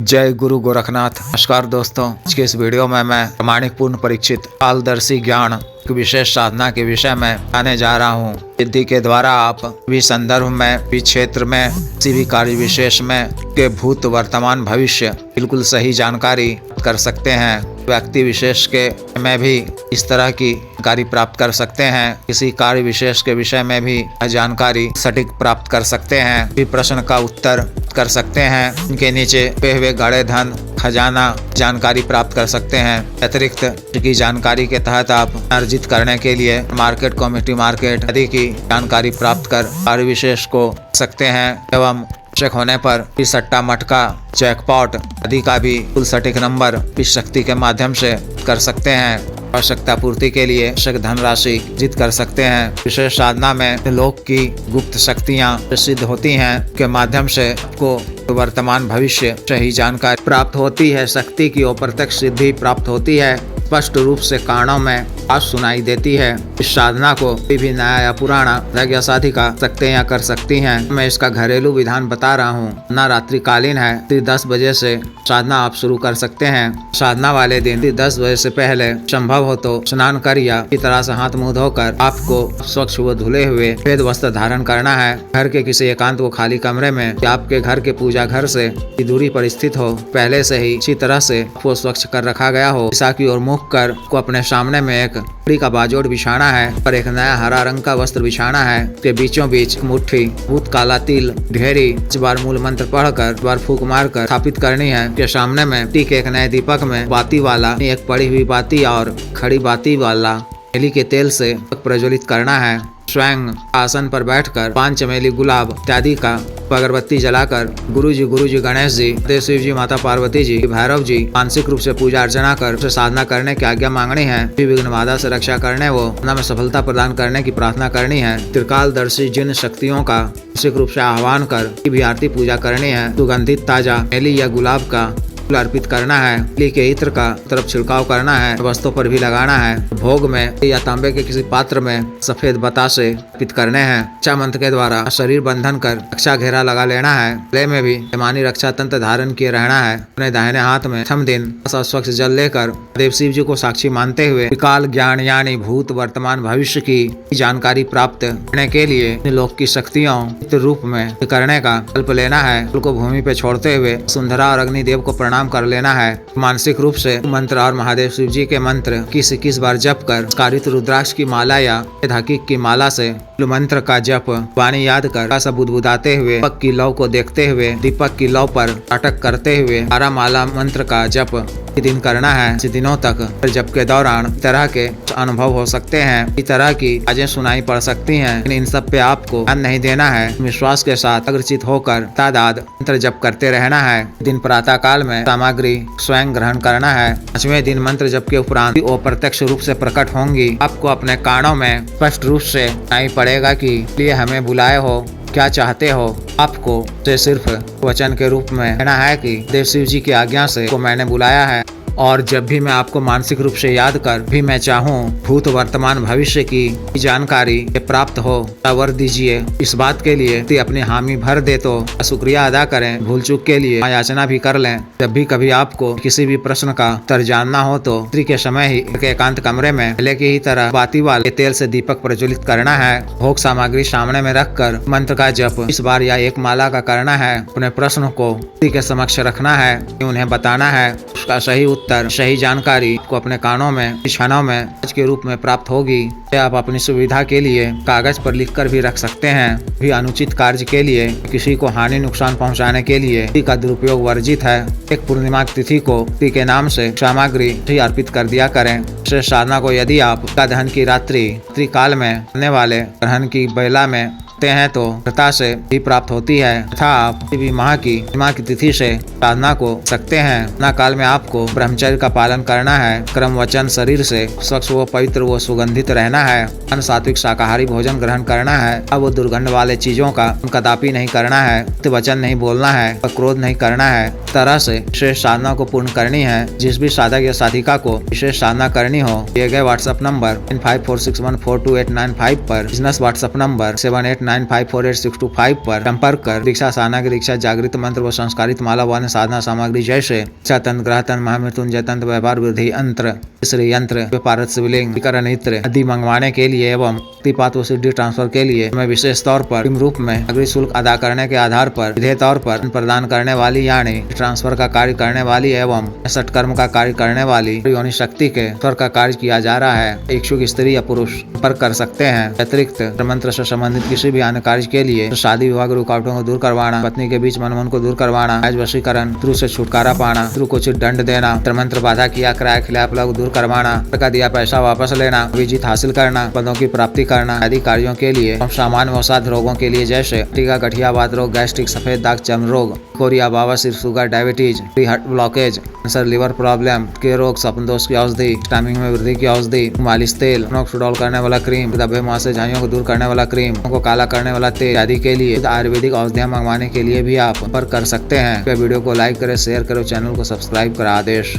जय गुरु गोरखनाथ। नमस्कार दोस्तों, आज के इस वीडियो में मैं प्रामाणिक पूर्ण परीक्षित कालदर्शी ज्ञान की विशेष साधना के विषय में बताने जा रहा हूँ। सिद्धि के द्वारा आप भी संदर्भ में भी क्षेत्र में किसी भी कार्य विशेष में के भूत वर्तमान भविष्य बिल्कुल सही जानकारी कर सकते हैं। व्यक्ति विशेष के में भी इस तरह की जानकारी प्राप्त कर सकते हैं। किसी कार्य विशेष के विषय में भी जानकारी सटीक प्राप्त कर सकते हैं। भी प्रश्न का उत्तर कर सकते हैं। इनके नीचे पे हुए गाढ़े धन खजाना जानकारी प्राप्त कर सकते हैं। अतिरिक्त की जानकारी के तहत आप अर्जित करने के लिए मार्केट, कम्युनिटी मार्केट आदि की जानकारी प्राप्त कर कार्य विशेष को सकते हैं। एवं आवश्यक होने पर इस सट्टा मटका, जैकपॉट आदि का भी कुल सटीक नंबर इस शक्ति के माध्यम से कर सकते हैं। आवश्यकता पूर्ति के लिए आवश्यक धनराशि अर्जित कर सकते हैं। विशेष साधना में लोक की गुप्त शक्तियाँ सिद्ध होती हैं के माध्यम से आपको वर्तमान भविष्य सही जानकारी प्राप्त होती है। शक्ति की अप्रत्यक्ष सिद्धि प्राप्त होती है। स्पष्ट रूप से कानों में आवाज सुनाई देती है। इस साधना को कोई भी नया या पुराना यज्ञ साधिका सकते या कर सकती हैं। मैं इसका घरेलू विधान बता रहा हूँ। ना रात्रिकालीन है। 10 बजे से साधना आप शुरू कर सकते हैं। साधना वाले दिन 10 बजे से पहले संभव हो तो स्नान कर या इस तरह से हाथ मुंह धोकर आपको स्वच्छ व धुले हुए सफेद वस्त्र धारण करना है। घर के किसी एकांत व खाली कमरे में या आपके घर के पूजा घर से दूरी पर स्थित हो, पहले से ही अच्छी तरह से आपको स्वच्छ कर रखा गया हो। दिशा की ओर मुख कर को अपने सामने में एक लकड़ी का बाजोड़ बिछाना है और एक नया हरा रंग का वस्त्र बिछाना है। के बीचों बीच मुट्ठी भूत काला तिल ढेरी 5 बार मूल मंत्र पढ़कर बार फूंक मारकर स्थापित करनी है। के सामने में ठीक एक नए दीपक में बाती वाला एक पड़ी हुई बाती और खड़ी बाती वाला तेली के तेल से प्रज्वलित करना है। स्वयं आसन पर बैठकर 5 चमेली, गुलाब इत्यादि का अगरबत्ती जलाकर गुरु जी गणेश जी, देव शिव जी, माता पार्वती जी, भैरव जी मानसिक रूप से पूजा अर्चना कर साधना करने की आज्ञा मांगनी है। विघ्न बाधा से रक्षा करने वो में सफलता प्रदान करने की प्रार्थना करनी है। त्रिकालदर्शी जिन शक्तियों का मानसिक रूप से आह्वान कर भी आरती पूजा करनी है। सुगंधित ताजा चमेली या गुलाब का अर्पित करना है। तिल के इत्र का तरफ छिड़काव करना है। वस्तुओं पर भी लगाना है। भोग में या तांबे के किसी पात्र में सफेद बतासे अर्पित करने हैं। रक्षा मंत्र के द्वारा शरीर बंधन कर रक्षा घेरा लगा लेना है। गले में भी बेमानी रक्षा तंत्र धारण किए रहना है। अपने दाहिने हाथ में प्रथम दिन स्वच्छ जल लेकर देव शिव जी को साक्षी मानते हुए काल ज्ञान यानी भूत वर्तमान भविष्य की जानकारी प्राप्त करने के लिए लोक की शक्तियों रूप में करने का कल्प लेना है। को भूमि पे छोड़ते हुए सुंदरा और अग्निदेव को प्रणाम कर लेना है। मानसिक रूप से मंत्र और महादेव शिव जी के मंत्र 21 बार जप कर कारित रुद्राक्ष की माला या हकीक की माला से मंत्र का जप वाणी याद कर सब बुदबुदाते हुए दीपक की लौ को देखते हुए दीपक की लौ पर अटक करते हुए 12 माला मंत्र का जप दिन करना है। इस दिनों तक जप के दौरान तरह के अनुभव हो सकते हैं। इस तरह की आवाजें सुनाई पड़ सकती हैं। इन सब पे आपको ध्यान नहीं देना है। विश्वास के साथ अग्रचित होकर तादाद मंत्र जप करते रहना है। दिन प्रातः काल में सामग्री स्वयं ग्रहण करना है। 5वें दिन मंत्र जप के उपरांत वो प्रत्यक्ष रूप से प्रकट होंगी। आपको अपने कानों में स्पष्ट रूप से सुनाई पड़ेगा कि लिए हमें बुलाए हो, क्या चाहते हो। आपको सिर्फ वचन के रूप में कहना है कि देव शिव जी की आज्ञा से को मैंने बुलाया है और जब भी मैं आपको मानसिक रूप से याद कर भी मैं चाहूँ भूत वर्तमान भविष्य की जानकारी प्राप्त हो वर दीजिए। इस बात के लिए अपनी हामी भर दे तो शुक्रिया अदा करें। भूल चूक के लिए याचना भी कर लें। जब भी कभी आपको किसी भी प्रश्न का उत्तर जानना हो तो रात्रि के समय ही एक एकांत कमरे में पहले की ही तरह बाती वाले तेल से दीपक प्रज्वलित करना है। भोग सामग्री सामने में रखकर मंत्र का जप 20 बार या 1 माला का करना है। अपने प्रश्न को के समक्ष रखना है, उन्हें बताना है। उसका सही उत्तर, सही जानकारी को अपने कानों में क्षणों में आज के रूप में प्राप्त होगी। आप अपनी सुविधा के लिए कागज पर लिखकर भी रख सकते हैं। भी अनुचित कार्य के लिए, किसी को हानि नुकसान पहुंचाने के लिए तिथि का दुरुपयोग वर्जित है। एक पूर्णिमा तिथि को तिथि के नाम से सामग्री अर्पित कर दिया करें। शेष साधना को यदि आप धन की रात्रि काल में आने वाले ग्रहण की बेला में हैं तो कृता से भी प्राप्त होती है तथा आप किसी भी माह की तिथि से साधना को सकते हैं। ना काल में आपको ब्रह्मचर्य का पालन करना है। क्रम वचन शरीर से स्वच्छ व पवित्र व सुगंधित रहना है। अन्न सात्विक शाकाहारी भोजन ग्रहण करना है। अब वो दुर्गंध वाले चीजों का कदापि नहीं करना है। वचन नहीं बोलना है। क्रोध नहीं करना है। तरह से विशेष साधना को पूर्ण करनी है। जिस भी साधक या साधिका को विशेष साधना करनी हो दिए गए व्हाट्सएप नंबर 9546142895 पर बिजनेस व्हाट्सएप नंबर 78 954862 पर संपर्क कर दीक्षा साधना की दीक्षा जागृत मंत्र व संस्कारित माला व साधना सामग्री जैसे तंत्र ग्रह तंत्र महामृत्युंजय तंत्र व्यापार वृद्धि यंत्र श्री यंत्र व्यापार शिवलिंग इत्र आदि मंगवाने के लिए एवं मुक्तिपात व सिद्धि ट्रांसफर के लिए हमें विशेष तौर पर रूप में अग्रिम शुल्क अदा करने के आधार पर विधेय तौर पर प्रदान करने वाली यानी ट्रांसफर का कार्य करने वाली एवं सटकर्म का कार्य करने वाली योनि शक्ति के स्वर का कार्य किया जा रहा है। इच्छुक स्त्री या पुरुष संपर्क कर सकते हैं। अतिरिक्त मंत्र से संबंधित किसी भी अन्य कार्य के लिए शादी विवाह की रुकावटों को दूर करवाना, पत्नी के बीच मनमोहन को दूर करवाना, आज वशीकरण, शत्रु से छुटकारा पाना, शत्रु को उचित दंड देना, मंत्र बाधा किया किराया खिलाफ लोग दूर करवाना, का दिया पैसा वापस लेना, विजित हासिल करना, पदों की प्राप्ति करना आदि कार्यों के लिए सामान्य अवसाद रोगों के लिए जैसे टीका गठियावात रोग, गैस्ट्रिक, सफेद दाग, चर्म रोग, कोरिया, बवासीर, sugar, diabetes, heart blockage, cancer, liver problem के रोग, स्वप्न दोष की औषधि, स्टैमिंग में वृद्धि की औषधि, मालिश तेल, नोक सुडौल करने वाला क्रीम, दबे मुंह से झाइयों को दूर करने वाला क्रीम, को काला करने वाला तेल आदि के लिए आयुर्वेदिक औषधियां मंगवाने के लिए भी आप संपर्क कर सकते हैं। वीडियो को लाइक करें, शेयर करें, चैनल को सब्सक्राइब करें। आदेश।